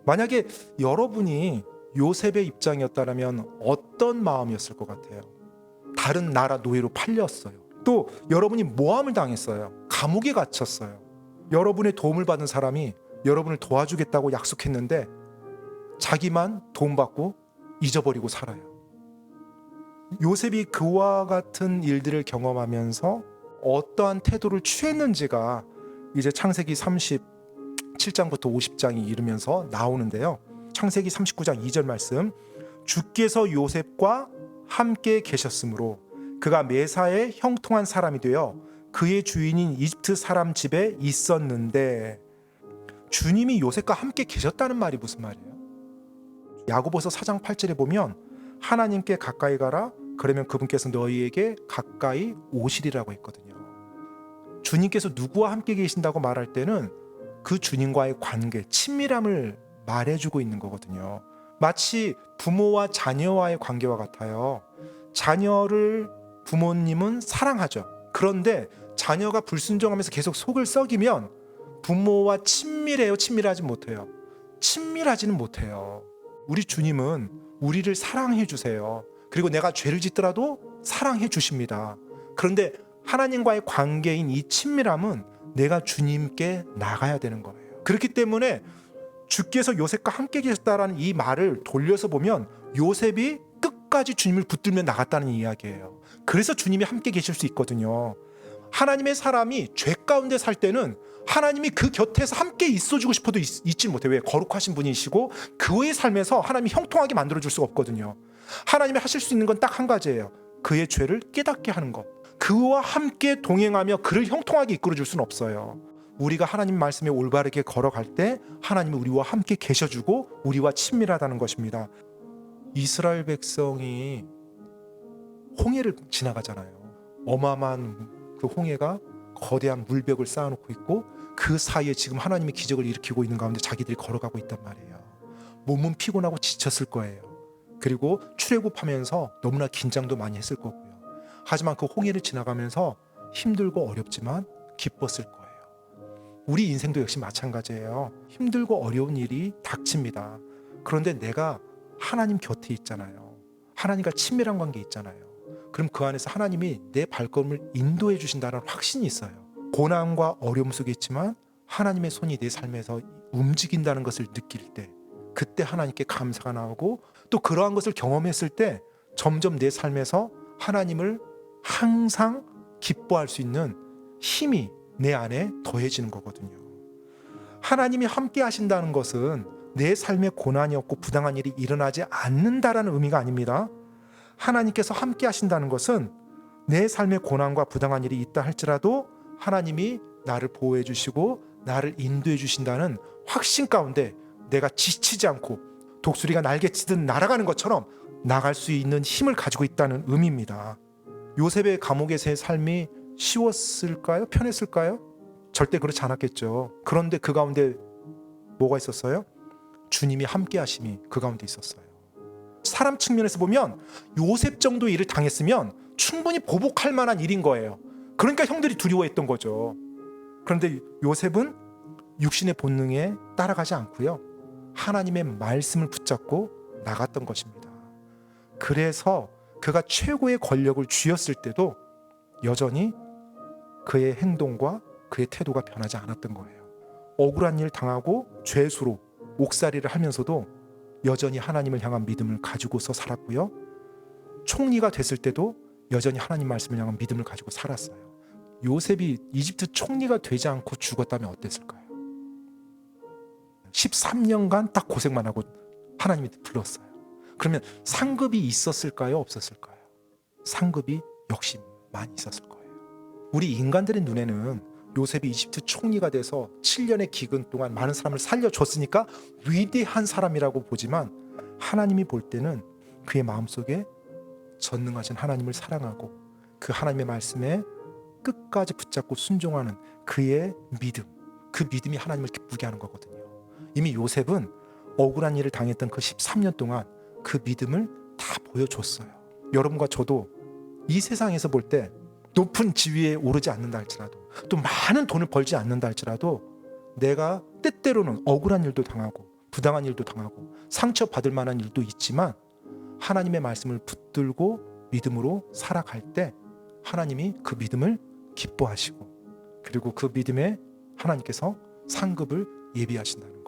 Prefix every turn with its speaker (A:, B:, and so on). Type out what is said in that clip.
A: 만약에 여러분이 요셉의 입장이었다면 어떤 마음이었을 것 같아요? 다른 나라 노예로 팔렸어요. 또 여러분이 모함을 당했어요. 감옥에 갇혔어요. 여러분의 도움을 받은 사람이 여러분을 도와주겠다고 약속했는데 자기만 도움받고 잊어버리고 살아요. 요셉이 그와 같은 일들을 경험하면서 어떠한 태도를 취했는지가 이제 창세기 37장부터 50장이 이르면서 나오는데요. 창세기 39장 2절 말씀, 주께서 요셉과 함께 계셨으므로 그가 메사에 형통한 사람이 되어 그의 주인인 이집트 사람 집에 있었는데, 주님이 요셉과 함께 계셨다는 말이 무슨 말이에요? 야고보서 4장 8절에 보면 하나님께 가까이 가라, 그러면 그분께서 너희에게 가까이 오시리라고 했거든요. 주님께서 누구와 함께 계신다고 말할 때는 그 주님과의 관계, 친밀함을 말해주고 있는 거거든요. 마치 부모와 자녀와의 관계와 같아요. 자녀를 부모님은 사랑하죠. 그런데 자녀가 불순종하면서 계속 속을 썩이면 부모와 친밀해요, 친밀하지 못해요? 친밀하지는 못해요. 우리 주님은 우리를 사랑해 주세요. 그리고 내가 죄를 짓더라도 사랑해 주십니다. 그런데 하나님과의 관계인 이 친밀함은 내가 주님께 나가야 되는 거예요. 그렇기 때문에 주께서 요셉과 함께 계셨다라는 이 말을 돌려서 보면 요셉이 끝까지 주님을 붙들며 나갔다는 이야기예요. 그래서 주님이 함께 계실 수 있거든요. 하나님의 사람이 죄 가운데 살 때는 하나님이 그 곁에서 함께 있어주고 싶어도 있지 못해요. 왜? 거룩하신 분이시고 그의 삶에서 하나님이 형통하게 만들어줄 수가 없거든요. 하나님이 하실 수 있는 건 딱 한 가지예요. 그의 죄를 깨닫게 하는 것. 그와 함께 동행하며 그를 형통하게 이끌어줄 수는 없어요. 우리가 하나님 말씀에 올바르게 걸어갈 때 하나님이 우리와 함께 계셔주고 우리와 친밀하다는 것입니다. 이스라엘 백성이 홍해를 지나가잖아요. 어마어마한 그 홍해가 거대한 물벽을 쌓아놓고 있고 그 사이에 지금 하나님이 기적을 일으키고 있는 가운데 자기들이 걸어가고 있단 말이에요. 몸은 피곤하고 지쳤을 거예요. 그리고 출애굽하면서 너무나 긴장도 많이 했을 거고요. 하지만 그 홍해를 지나가면서 힘들고 어렵지만 기뻤을 거예요. 우리 인생도 역시 마찬가지예요. 힘들고 어려운 일이 닥칩니다. 그런데 내가 하나님 곁에 있잖아요. 하나님과 친밀한 관계 있잖아요. 그럼 그 안에서 하나님이 내 발걸음을 인도해 주신다는 확신이 있어요. 고난과 어려움 속에 있지만 하나님의 손이 내 삶에서 움직인다는 것을 느낄 때, 그때 하나님께 감사가 나오고, 또 그러한 것을 경험했을 때 점점 내 삶에서 하나님을 항상 기뻐할 수 있는 힘이 내 안에 더해지는 거거든요. 하나님이 함께 하신다는 것은 내 삶에 고난이 없고 부당한 일이 일어나지 않는다라는 의미가 아닙니다. 하나님께서 함께 하신다는 것은 내 삶에 고난과 부당한 일이 있다 할지라도 하나님이 나를 보호해 주시고 나를 인도해 주신다는 확신 가운데 내가 지치지 않고 독수리가 날개치듯 날아가는 것처럼 나갈 수 있는 힘을 가지고 있다는 의미입니다. 요셉의 감옥에서의 삶이 쉬웠을까요? 편했을까요? 절대 그렇지 않았겠죠. 그런데 그 가운데 뭐가 있었어요? 주님이 함께 하심이 그 가운데 있었어요. 사람 측면에서 보면 요셉 정도 일을 당했으면 충분히 보복할 만한 일인 거예요. 그러니까 형들이 두려워했던 거죠. 그런데 요셉은 육신의 본능에 따라가지 않고요, 하나님의 말씀을 붙잡고 나갔던 것입니다. 그래서 그가 최고의 권력을 쥐었을 때도 여전히 그의 행동과 그의 태도가 변하지 않았던 거예요. 억울한 일 당하고 죄수로 옥살이를 하면서도 여전히 하나님을 향한 믿음을 가지고서 살았고요. 총리가 됐을 때도 여전히 하나님 말씀을 향한 믿음을 가지고 살았어요. 요셉이 이집트 총리가 되지 않고 죽었다면 어땠을까요? 13년간 딱 고생만 하고 하나님이 불렀어요. 그러면 상급이 있었을까요? 없었을까요? 상급이 역시 많이 있었을 거예요. 우리 인간들의 눈에는 요셉이 이집트 총리가 돼서 7년의 기근 동안 많은 사람을 살려줬으니까 위대한 사람이라고 보지만, 하나님이 볼 때는 그의 마음속에 전능하신 하나님을 사랑하고 그 하나님의 말씀에 끝까지 붙잡고 순종하는 그의 믿음, 그 믿음이 하나님을 기쁘게 하는 거거든요. 이미 요셉은 억울한 일을 당했던 그 13년 동안 그 믿음을 다 보여줬어요. 여러분과 저도 이 세상에서 볼 때 높은 지위에 오르지 않는다 할지라도, 또 많은 돈을 벌지 않는다 할지라도 내가 때때로는 억울한 일도 당하고 부당한 일도 당하고 상처받을 만한 일도 있지만 하나님의 말씀을 붙들고 믿음으로 살아갈 때 하나님이 그 믿음을 기뻐하시고 그리고 그 믿음에 하나님께서 상급을 예비하신다는 거예요.